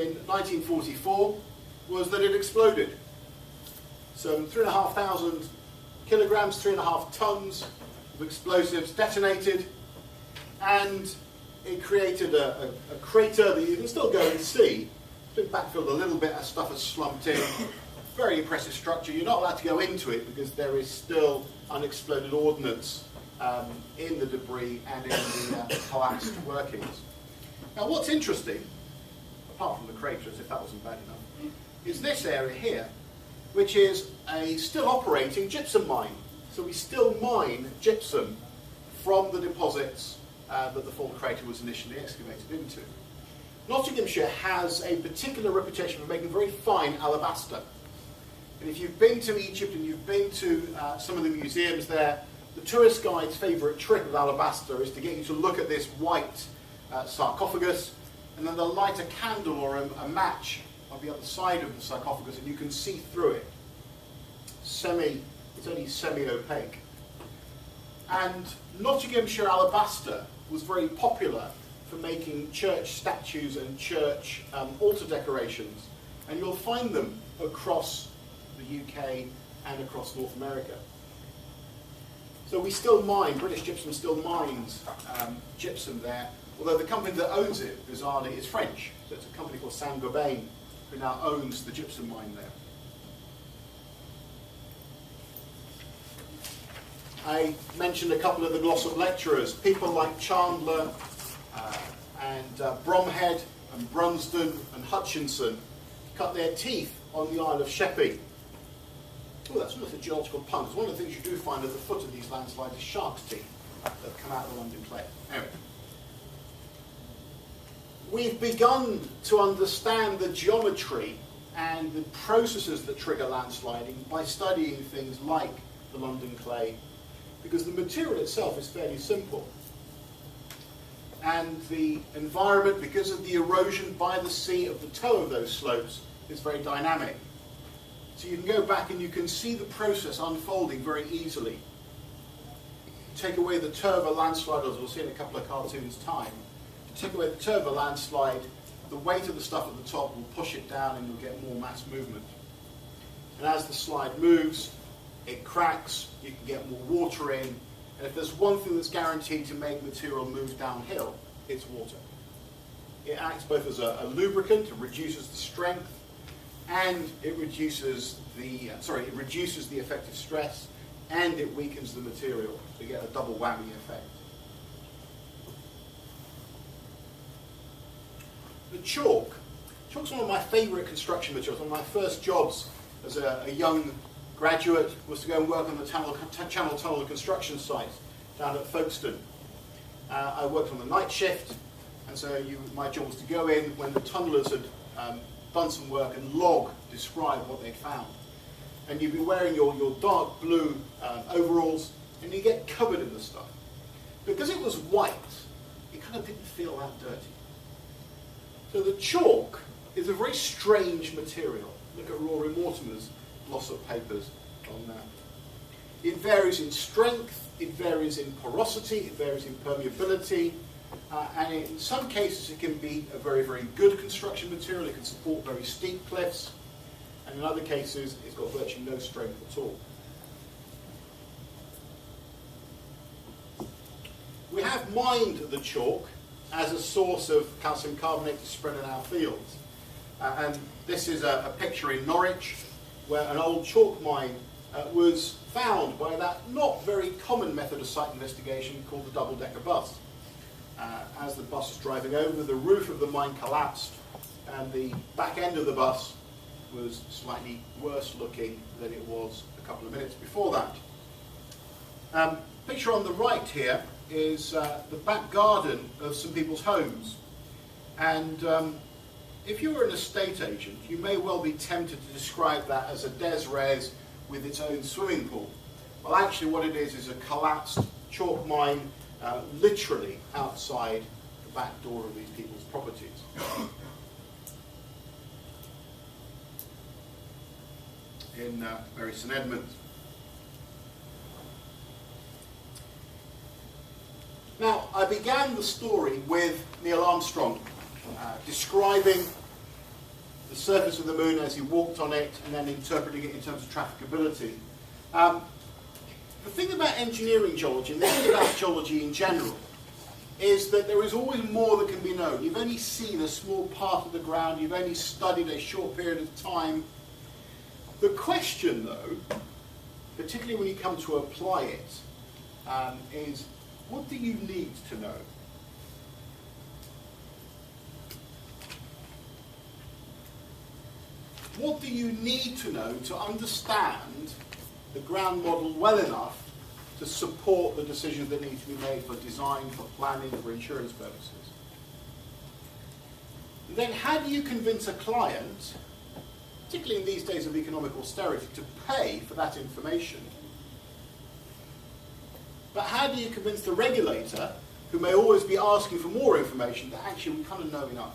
in 1944 was that it exploded. So 3,500 kilograms, 3.5 tons of explosives detonated, and it created a crater that you can still go and see. It's been backfilled a little bit as stuff has slumped in. Very impressive structure. You're not allowed to go into it because there is still unexploded ordnance in the debris and in the collapsed workings. Now what's interesting, apart from the crater, as if that wasn't bad enough, is this area here, which is a still operating gypsum mine. So we still mine gypsum from the deposits that the former crater was initially excavated into. Nottinghamshire has a particular reputation for making very fine alabaster. And if you've been to Egypt and you've been to some of the museums there, the tourist guide's favourite trick with alabaster is to get you to look at this white sarcophagus, and then they'll light a candle or a match on the other side of the sarcophagus, and you can see through it. It's only semi-opaque. And Nottinghamshire alabaster was very popular for making church statues and church altar decorations, and you'll find them across the UK and across North America. So we still mine, British Gypsum still mines gypsum there, although the company that owns it, bizarrely, is French. So it's a company called Saint-Gobain who now owns the gypsum mine there. I mentioned a couple of the Glossop lecturers, people like Chandler and Bromhead and Brunsden and Hutchinson cut their teeth on the Isle of Sheppey. Oh, that's not a geological pun, because one of the things you do find at the foot of these landslides is shark's teeth that come out of the London clay. Anyway. We've begun to understand the geometry and the processes that trigger landsliding by studying things like the London clay, because the material itself is fairly simple. And the environment, because of the erosion by the sea of the toe of those slopes, is very dynamic. So you can go back and you can see the process unfolding very easily. Take away the toe of a landslide, as we'll see in a couple of cartoons' time. Take away the toe of a landslide, the weight of the stuff at the top will push it down and you'll get more mass movement. And as the slide moves, it cracks, you can get more water in, and if there's one thing that's guaranteed to make material move downhill, it's water. It acts both as a lubricant, it reduces the strength, and it reduces the effective stress, and it weakens the material. So you get a double whammy effect. The chalk. Chalk's one of my favourite construction materials. One of my first jobs as a young graduate was to go and work on the Channel Tunnel construction site down at Folkestone. I worked on the night shift, and so my job was to go in when the tunnellers had done some work and describe what they'd found. And you'd be wearing your dark blue overalls, and you get covered in the stuff. Because it was white, it kind of didn't feel that dirty. So the chalk is a very strange material. Look at Rory Mortimer's Glossop papers on that. It varies in strength, it varies in porosity, it varies in permeability, and in some cases it can be a very, very good construction material. It can support very steep cliffs, and in other cases it's got virtually no strength at all. We have mined the chalk as a source of calcium carbonate to spread in our fields. And this is a picture in Norwich where an old chalk mine was found by that not very common method of site investigation called the double-decker bus. As the bus was driving over, the roof of the mine collapsed and the back end of the bus was slightly worse looking than it was a couple of minutes before that. Picture on the right here is the back garden of some people's homes. And if you were an estate agent, you may well be tempted to describe that as a des res with its own swimming pool. Well, actually what it is a collapsed chalk mine literally outside the back door of these people's properties. In Bury St Edmunds. Now, I began the story with Neil Armstrong describing the surface of the moon as he walked on it, and then interpreting it in terms of trafficability. The thing about engineering geology, and the thing about geology in general, is that there is always more that can be known. You've only seen a small part of the ground, you've only studied a short period of time. The question, though, particularly when you come to apply it, is what do you need to know? What do you need to know to understand the ground model well enough to support the decisions that need to be made for design, for planning, for insurance purposes? Then how do you convince a client, particularly in these days of economic austerity, to pay for that information? But how do you convince the regulator, who may always be asking for more information, that actually we kind of know enough?